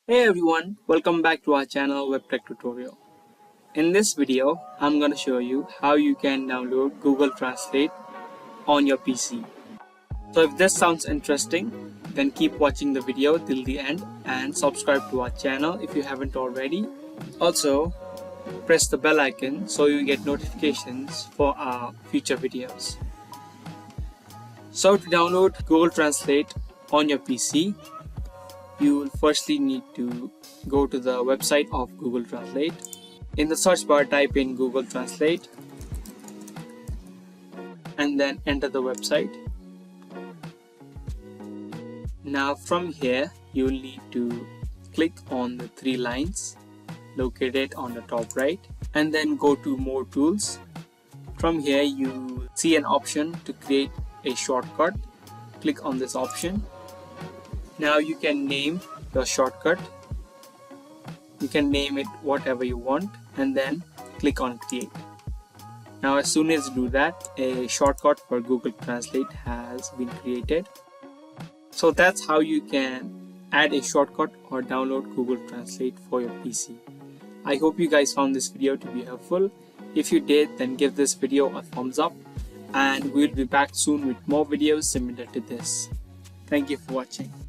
Hey everyone, welcome back to our channel Webtech Tutorial. In this video, I'm going to show you how you can download Google Translate on your PC. So if this sounds interesting, then keep watching the video till the end and subscribe to our channel if you haven't already. Also, press the bell icon so you get notifications for our future videos. So to download Google Translate on your PC, you will firstly need to go to the website of Google Translate. In the search bar, type in Google Translate and then enter the website. Now from here, you will need to click on the three lines located on the top right and then go to More Tools. From here, you see an option to create a shortcut. Click on this option. Now you can name your shortcut. You can name it whatever you want and then click on create. Now as soon as you do that, a shortcut for Google Translate has been created. So that's how you can add a shortcut or download Google Translate for your PC. I hope you guys found this video to be helpful. If you did, then give this video a thumbs up and we'll be back soon with more videos similar to this. Thank you for watching.